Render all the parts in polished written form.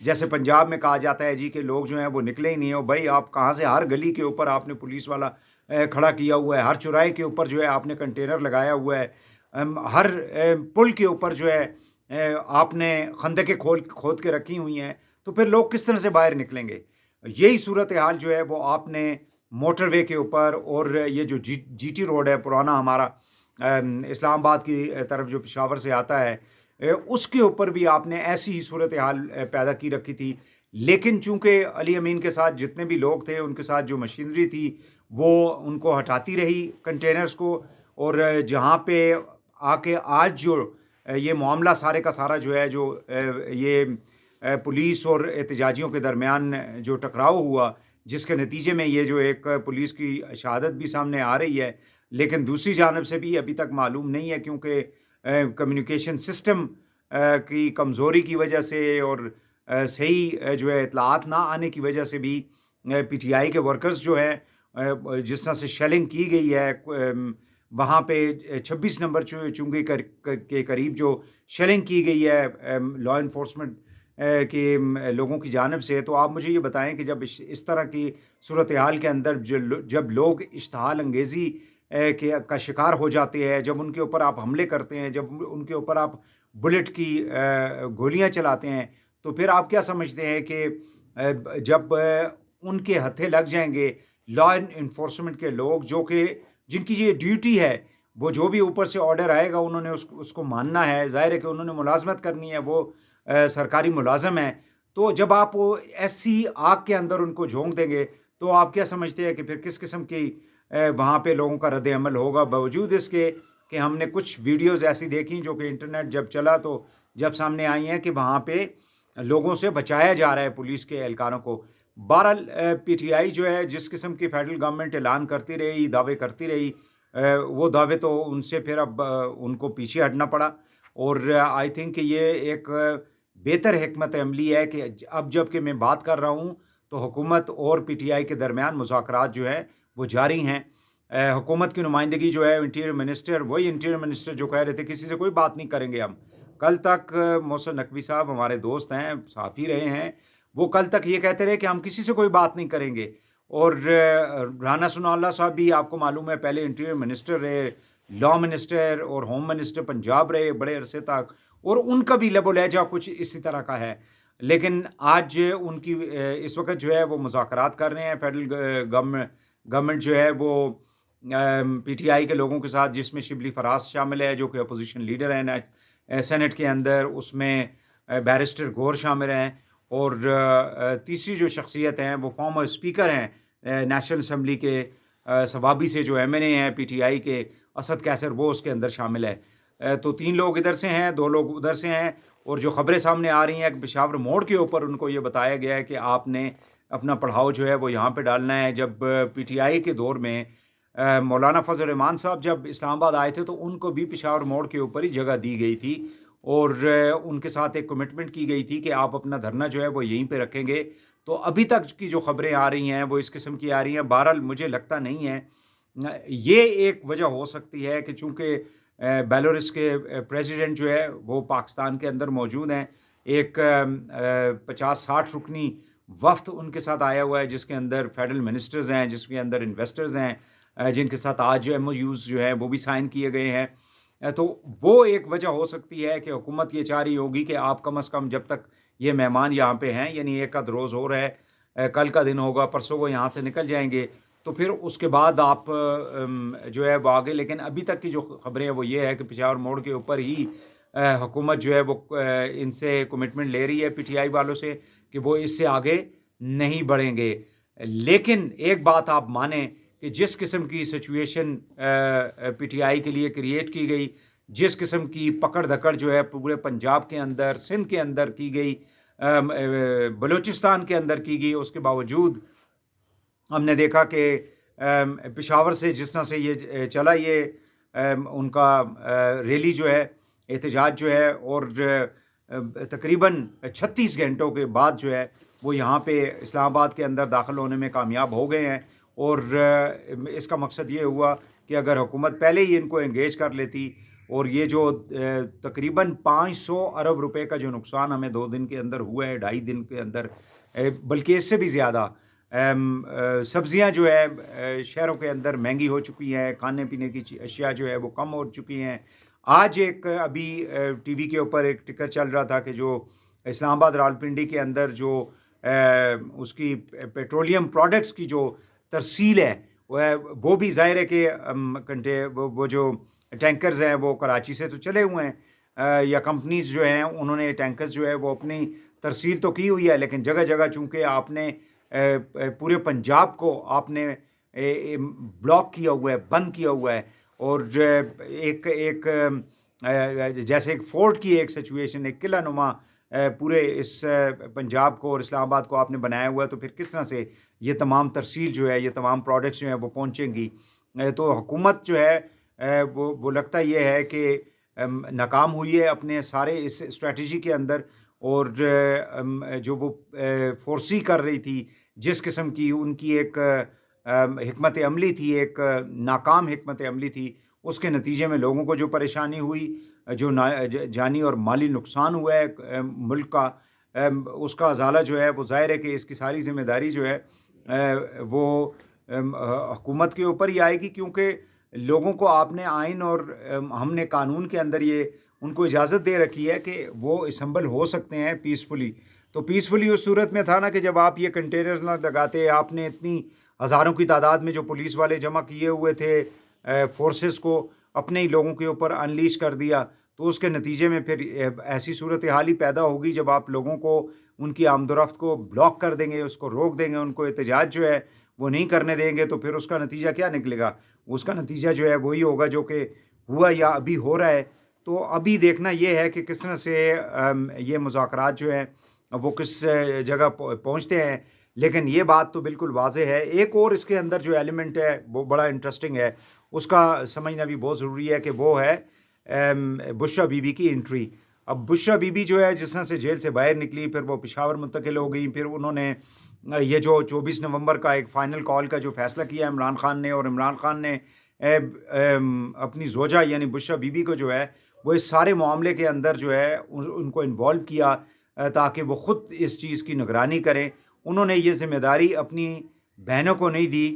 جیسے پنجاب میں کہا جاتا ہے جی کہ لوگ جو ہیں وہ نکلے ہی نہیں ہیں، بھائی آپ کہاں سے، ہر گلی کے اوپر آپ نے پولیس والا کھڑا کیا ہوا ہے، ہر چوراہے کے اوپر جو ہے آپ نے کنٹینر لگایا ہوا ہے، ہر پل کے اوپر جو ہے آپ نے خندقیں کھود کے رکھی ہوئی ہیں، تو پھر لوگ کس طرح سے باہر نکلیں گے؟ یہی صورتحال جو ہے وہ آپ نے موٹر وے کے اوپر، اور یہ جو جی ٹی روڈ ہے پرانا ہمارا، اسلام آباد کی طرف جو پشاور سے آتا ہے، اس کے اوپر بھی آپ نے ایسی ہی صورتحال پیدا کی رکھی تھی۔ لیکن چونکہ علی امین کے ساتھ جتنے بھی لوگ تھے، ان کے ساتھ جو مشینری تھی وہ ان کو ہٹاتی رہی کنٹینرز کو، اور جہاں پہ آ کے آج جو یہ معاملہ سارے کا سارا جو ہے، جو یہ پولیس اور احتجاجیوں کے درمیان جو ٹکراؤ ہوا، جس کے نتیجے میں یہ جو ایک پولیس کی شہادت بھی سامنے آ رہی ہے، لیکن دوسری جانب سے بھی ابھی تک معلوم نہیں ہے، کیونکہ کمیونیکیشن سسٹم کی کمزوری کی وجہ سے، اور صحیح جو ہے اطلاعات نہ آنے کی وجہ سے بھی پی ٹی آئی کے ورکرز جو ہیں، جس طرح سے شیلنگ کی گئی ہے وہاں پہ 26 نمبر چنگی کے قریب جو شیلنگ کی گئی ہے لا انفورسمنٹ کے لوگوں کی جانب سے، تو آپ مجھے یہ بتائیں کہ جب اس طرح کی صورتحال کے اندر جب لوگ اشتعال انگیزی کا شکار ہو جاتے ہیں، جب ان کے اوپر آپ حملے کرتے ہیں، جب ان کے اوپر آپ بلٹ کی گولیاں چلاتے ہیں، تو پھر آپ کیا سمجھتے ہیں کہ جب ان کے ہتھے لگ جائیں گے لا انفورسمنٹ کے لوگ، جن کی یہ ڈیوٹی ہے، وہ جو بھی اوپر سے آرڈر آئے گا انہوں نے اس کو ماننا ہے، ظاہر ہے کہ انہوں نے ملازمت کرنی ہے، وہ سرکاری ملازم ہیں، تو جب آپ ایسی آگ کے اندر ان کو جھونک دیں گے، تو آپ کیا سمجھتے ہیں کہ پھر کس قسم کی وہاں پہ لوگوں کا رد عمل ہوگا؟ باوجود اس کے کہ ہم نے کچھ ویڈیوز ایسی دیکھیں جو کہ انٹرنیٹ جب چلا تو جب سامنے آئی ہیں کہ وہاں پہ لوگوں سے بچایا جا رہا ہے پولیس کے اہلکاروں کو۔ بہرحال پی ٹی آئی جو ہے جس قسم کی فیڈرل گورنمنٹ اعلان کرتی رہی، دعوے کرتی رہی، وہ دعوے تو ان سے پھر اب ان کو پیچھے ہٹنا پڑا، اور آئی تھنک کہ یہ ایک بہتر حکمت عملی ہے کہ اب جب کہ میں بات کر رہا ہوں تو حکومت اور پی ٹی آئی کے درمیان مذاکرات جو ہیں وہ جاری ہیں۔ حکومت کی نمائندگی جو ہے انٹیریئر منسٹر، وہی انٹیریئر منسٹر جو کہہ رہے تھے کسی سے کوئی بات نہیں کریں گے ہم، کل تک محسن نقوی صاحب ہمارے دوست ہیں، صحافی رہے ہیں، وہ کل تک یہ کہتے رہے کہ ہم کسی سے کوئی بات نہیں کریں گے، اور رانا ثناء اللہ صاحب بھی آپ کو معلوم ہے پہلے انٹیریئر منسٹر رہے، لا منسٹر اور ہوم منسٹر پنجاب رہے بڑے عرصے تک، اور ان کا بھی لب و لہجہ کچھ اسی طرح کا ہے، لیکن آج ان کی اس وقت جو ہے وہ مذاکرات کر رہے ہیں فیڈرل گورنمنٹ جو ہے وہ پی ٹی آئی کے لوگوں کے ساتھ، جس میں شبلی فراز شامل ہے جو کہ اپوزیشن لیڈر ہیں سینٹ کے اندر، اس میں بیرسٹر گور شامل ہیں، اور تیسری جو شخصیت ہیں وہ فارمر اسپیکر ہیں نیشنل اسمبلی کے ثوابی سے جو ایم این اے ہیں پی ٹی آئی کے، اسد کیسر، وہ اس کے اندر شامل ہے۔ تو 3 لوگ ادھر سے ہیں، 2 لوگ ادھر سے ہیں، اور جو خبریں سامنے آ رہی ہیں کہ پشاور موڑ کے اوپر ان کو یہ بتایا گیا ہے کہ آپ نے اپنا پڑھاؤ جو ہے وہ یہاں پہ ڈالنا ہے۔ جب پی ٹی آئی کے دور میں مولانا فضل الرحمان صاحب جب اسلام آباد آئے تھے تو ان کو بھی پشاور موڑ کے اوپر ہی جگہ دی گئی تھی، اور ان کے ساتھ ایک کمٹمنٹ کی گئی تھی کہ آپ اپنا دھرنا جو ہے وہ یہیں پہ رکھیں گے۔ تو ابھی تک کی جو خبریں آ رہی ہیں وہ اس قسم کی آ رہی ہیں۔ بہرحال مجھے لگتا نہیں ہے، یہ ایک وجہ ہو سکتی ہے کہ چونکہ بیلورس کے پریزیڈنٹ جو ہے وہ پاکستان کے اندر موجود ہیں، ایک 50-60 رکنی وفد ان کے ساتھ آیا ہوا ہے، جس کے اندر فیڈرل منسٹرز ہیں، جس کے اندر انویسٹرز ہیں، جن کے ساتھ آج ایم او یوز جو ہیں وہ بھی سائن کیے گئے ہیں۔ تو وہ ایک وجہ ہو سکتی ہے کہ حکومت یہ چاہ رہی ہوگی کہ آپ کم از کم جب تک یہ مہمان یہاں پہ ہیں، یعنی ایک آدھ روز ہو رہا ہے، کل کا دن ہوگا، پرسوں وہ یہاں سے نکل جائیں گے، تو پھر اس کے بعد آپ جو ہے وہ آگے۔ لیکن ابھی تک کی جو خبریں ہیں وہ یہ ہے کہ پشاور موڑ کے اوپر ہی حکومت جو ہے وہ ان سے کمٹمنٹ لے رہی ہے پی ٹی آئی والوں سے کہ وہ اس سے آگے نہیں بڑھیں گے۔ لیکن ایک بات آپ مانیں کہ جس قسم کی سچویشن پی ٹی آئی کے لیے کریٹ کی گئی، جس قسم کی پکڑ دھکڑ جو ہے پورے پنجاب کے اندر، سندھ کے اندر کی گئی، بلوچستان کے اندر کی گئی، اس کے باوجود ہم نے دیکھا کہ پشاور سے جس طرح سے یہ چلا، یہ ان کا ریلی جو ہے، احتجاج جو ہے، اور تقریباً 36 گھنٹوں کے بعد جو ہے وہ یہاں پہ اسلام آباد کے اندر داخل ہونے میں کامیاب ہو گئے ہیں، اور اس کا مقصد یہ ہوا کہ اگر حکومت پہلے ہی ان کو انگیج کر لیتی اور یہ جو تقریباً 500 ارب روپے کا جو نقصان ہمیں 2 دن کے اندر ہوا ہے، 2.5 دن کے اندر، بلکہ اس سے بھی زیادہ، سبزیاں جو ہے شہروں کے اندر مہنگی ہو چکی ہیں، کھانے پینے کی اشیاء جو ہے وہ کم ہو چکی ہیں۔ آج ایک ابھی ٹی وی کے اوپر ایک ٹکر چل رہا تھا کہ جو اسلام آباد راولپنڈی کے اندر جو اس کی پیٹرولیم پروڈکٹس کی جو ترسیل ہے، وہ بھی ظاہر ہے کہ وہ جو ٹینکرز ہیں وہ کراچی سے تو چلے ہوئے ہیں، یا کمپنیز جو ہیں انہوں نے ٹینکرز جو ہے وہ اپنی ترسیل تو کی ہوئی ہے، لیکن جگہ جگہ چونکہ آپ نے پورے پنجاب کو آپ نے بلاک کیا ہوا ہے، بند کیا ہوا ہے، اور ایک ایک جیسے ایک فورٹ کی ایک سچویشن، ایک قلعہ نما پورے اس پنجاب کو اور اسلام آباد کو آپ نے بنایا ہوا ہے، تو پھر کس طرح سے یہ تمام ترسیل جو ہے، یہ تمام پروڈکٹس جو ہیں وہ پہنچیں گی؟ تو حکومت جو ہے وہ لگتا یہ ہے کہ ناکام ہوئی ہے اپنے سارے اس اسٹریٹجی کے اندر، اور جو وہ فورسی کر رہی تھی، جس قسم کی ان کی ایک حکمت عملی تھی، ایک ناکام حکمت عملی تھی، اس کے نتیجے میں لوگوں کو جو پریشانی ہوئی، جو جانی اور مالی نقصان ہوا ہے ملک کا، اس کا ازالہ جو ہے وہ ظاہر ہے کہ اس کی ساری ذمہ داری جو ہے وہ حکومت کے اوپر ہی آئے گی، کیونکہ لوگوں کو آپ نے آئین اور ہم نے قانون کے اندر یہ ان کو اجازت دے رکھی ہے کہ وہ اسمبل ہو سکتے ہیں پیسفلی۔ تو پیسفلی اس صورت میں تھا نا کہ جب آپ یہ کنٹینرز نہ لگاتے، آپ نے اتنی ہزاروں کی تعداد میں جو پولیس والے جمع کیے ہوئے تھے، فورسز کو اپنے ہی لوگوں کے اوپر انلیش کر دیا، تو اس کے نتیجے میں پھر ایسی صورتحال ہی پیدا ہوگی جب آپ لوگوں کو ان کی آمد و رفت کو بلاک کر دیں گے، اس کو روک دیں گے، ان کو احتجاج جو ہے وہ نہیں کرنے دیں گے، تو پھر اس کا نتیجہ کیا نکلے گا؟ اس کا نتیجہ جو ہے وہی ہوگا جو کہ ہوا یا ابھی ہو رہا ہے۔ تو ابھی دیکھنا یہ ہے کہ کس طرح سے یہ مذاکرات جو ہیں وہ کس جگہ پہنچتے ہیں، لیکن یہ بات تو بالکل واضح ہے۔ ایک اور اس کے اندر جو ایلیمنٹ ہے وہ بڑا انٹرسٹنگ ہے، اس کا سمجھنا بھی بہت ضروری ہے، کہ وہ ہے بشریٰ بی بی کی انٹری۔ اب بشریٰ بی بی جو ہے جس طرح سے جیل سے باہر نکلی، پھر وہ پشاور منتقل ہو گئی، پھر انہوں نے یہ جو 24 نومبر کا ایک فائنل کال کا جو فیصلہ کیا عمران خان نے، اور عمران خان نے اپنی زوجہ یعنی بشریٰ بی بی کو جو ہے وہ اس سارے معاملے کے اندر جو ہے ان کو انوالو کیا، تاکہ وہ خود اس چیز کی نگرانی کریں۔ انہوں نے یہ ذمہ داری اپنی بہنوں کو نہیں دی،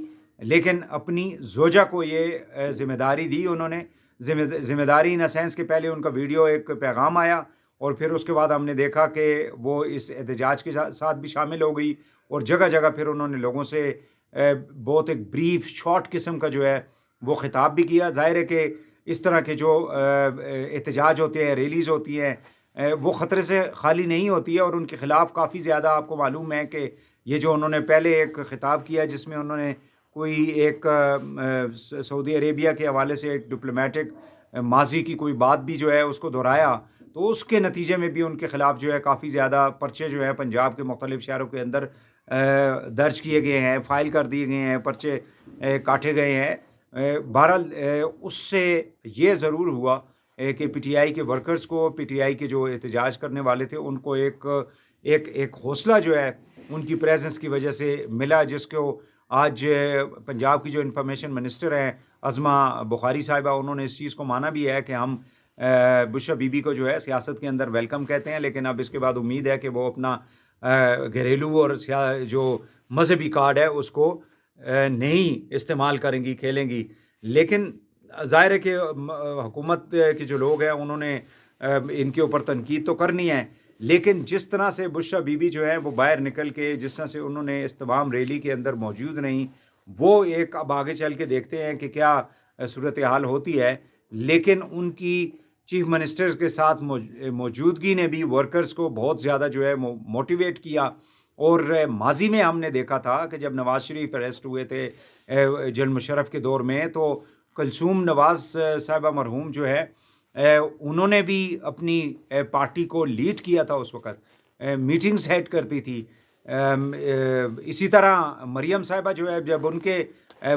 لیکن اپنی زوجہ کو یہ ذمہ داری دی۔ انہوں نے ذمہ داری ان سینس کہ پہلے ان کا ویڈیو ایک پیغام آیا، اور پھر اس کے بعد ہم نے دیکھا کہ وہ اس احتجاج کے ساتھ بھی شامل ہو گئی، اور جگہ جگہ پھر انہوں نے لوگوں سے بہت ایک بریف شارٹ قسم کا جو ہے وہ خطاب بھی کیا۔ ظاہر ہے کہ اس طرح کے جو احتجاج ہوتے ہیں، ریلیز ہوتی ہیں، وہ خطرے سے خالی نہیں ہوتی ہے، اور ان کے خلاف کافی زیادہ آپ کو معلوم ہے کہ یہ جو انہوں نے پہلے ایک خطاب کیا جس میں انہوں نے کوئی ایک سعودی عربیہ کے حوالے سے ایک ڈپلومیٹک ماضی کی کوئی بات بھی جو ہے اس کو دہرایا، تو اس کے نتیجے میں بھی ان کے خلاف جو ہے کافی زیادہ پرچے جو ہے پنجاب کے مختلف شہروں کے اندر درج کیے گئے ہیں، فائل کر دیے گئے ہیں، پرچے کاٹے گئے ہیں۔ بہرحال اس سے یہ ضرور ہوا کہ پی ٹی آئی کے ورکرز کو، پی ٹی آئی کے جو احتجاج کرنے والے تھے، ان کو ایک حوصلہ جو ہے ان کی پریزنس کی وجہ سے ملا، جس کو آج پنجاب کی جو انفارمیشن منسٹر ہیں عظمہ بخاری صاحبہ، انہوں نے اس چیز کو مانا بھی ہے کہ ہم بشریٰ بی بی کو جو ہے سیاست کے اندر ویلکم کہتے ہیں، لیکن اب اس کے بعد امید ہے کہ وہ اپنا گھریلو اور جو مذہبی کارڈ ہے اس کو نہیں استعمال کریں گی، کھیلیں گی۔ لیکن ظاہر ہے کہ حکومت کے جو لوگ ہیں انہوں نے ان کے اوپر تنقید تو کرنی ہے، لیکن جس طرح سے بشریٰ بی بی جو ہے وہ باہر نکل کے جس طرح سے انہوں نے استمام ریلی کے اندر موجود نہیں، وہ ایک اب آگے چل کے دیکھتے ہیں کہ کیا صورتحال ہوتی ہے۔ لیکن ان کی چیف منسٹرز کے ساتھ موجودگی نے بھی ورکرز کو بہت زیادہ جو ہے موٹیویٹ کیا، اور ماضی میں ہم نے دیکھا تھا کہ جب نواز شریف اریسٹ ہوئے تھے جنرل مشرف کے دور میں، تو کلثوم نواز صاحبہ مرحوم جو ہے انہوں نے بھی اپنی پارٹی کو لیڈ کیا تھا، اس وقت میٹنگز ہیڈ کرتی تھی۔ اسی طرح مریم صاحبہ جو ہے جب ان کے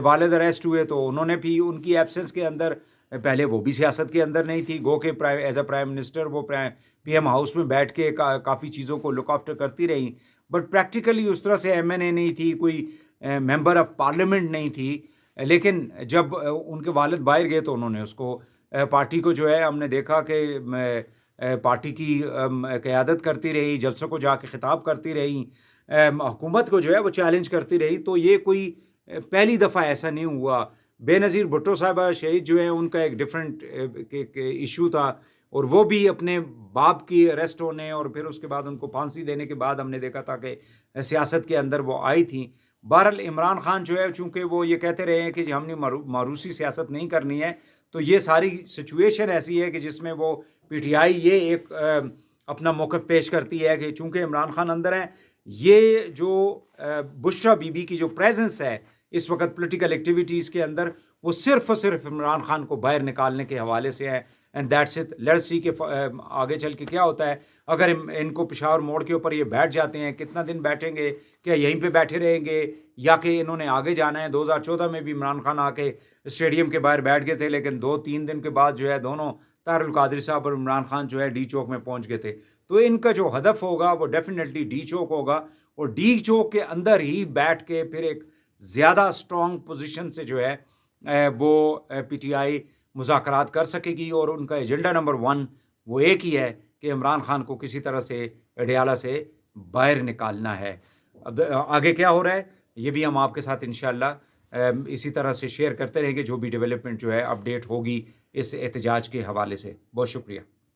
والد اریسٹ ہوئے تو انہوں نے بھی ان کی ایبسنس کے اندر، پہلے وہ بھی سیاست کے اندر نہیں تھی، گو کہ ایز اے پرائم منسٹر وہ پی ایم ہاؤس میں بیٹھ کے کافی چیزوں کو لک آفٹر کرتی رہیں، بٹ پریکٹیکلی اس طرح سے ایم این اے نہیں تھی، کوئی ممبر آف پارلیمنٹ نہیں تھی۔ لیکن جب ان کے والد باہر گئے تو انہوں نے اس کو پارٹی کو جو ہے ہم نے دیکھا کہ پارٹی کی قیادت کرتی رہی، جلسوں کو جا کے خطاب کرتی رہی، حکومت کو جو ہے وہ چیلنج کرتی رہی. تو یہ کوئی پہلی دفعہ ایسا نہیں ہوا. بے نظیر بھٹو صاحبہ شہید جو ہیں ان کا ایک ڈفرینٹ ایشو تھا، اور وہ بھی اپنے باپ کی اریسٹ ہونے اور پھر اس کے بعد ان کو پھانسی دینے کے بعد ہم نے دیکھا تھا کہ سیاست کے اندر وہ آئی تھیں. بہرحال عمران خان جو ہے چونکہ وہ یہ کہتے رہے ہیں کہ جی ہم نے ماروثی سیاست نہیں کرنی ہے، تو یہ ساری سچویشن ایسی ہے کہ جس میں وہ پی ٹی آئی یہ ایک اپنا موقف پیش کرتی ہے کہ چونکہ عمران خان اندر ہیں، یہ جو بشرا بی بی کی جو پریزنس ہے اس وقت پولیٹیکل ایکٹیویٹیز کے اندر، وہ صرف اور صرف عمران خان کو باہر نکالنے کے حوالے سے ہے. And that's it. Let's see کہ آگے چل کے کیا ہوتا ہے. اگر ان کو پشاور موڑ کے اوپر یہ بیٹھ جاتے ہیں، کتنا دن بیٹھیں گے؟ کیا یہیں پہ بیٹھے رہیں گے یا کہ انہوں نے آگے جانا ہے؟ 2014 میں بھی عمران خان آ کے اسٹیڈیم کے باہر بیٹھ گئے تھے، لیکن 2-3 دن کے بعد جو ہے دونوں طاہر القادری صاحب اور عمران خان جو ہے ڈی چوک میں پہنچ گئے تھے. تو ان کا جو ہدف ہوگا وہ ڈیفینیٹلی ڈی چوک ہوگا، اور ڈی چوک کے اندر ہی بیٹھ کے پھر ایک زیادہ اسٹرانگ پوزیشن سے جو ہے وہ پی ٹی آئی مذاکرات کر سکے گی. اور ان کا ایجنڈا نمبر 1 وہ ایک ہی ہے کہ عمران خان کو کسی طرح سے اڈیالہ سے باہر نکالنا ہے. اب آگے کیا ہو رہا ہے یہ بھی ہم آپ کے ساتھ انشاءاللہ اسی طرح سے شیئر کرتے رہیں گے، جو بھی ڈیولپمنٹ جو ہے اپڈیٹ ہوگی اس احتجاج کے حوالے سے. بہت شکریہ.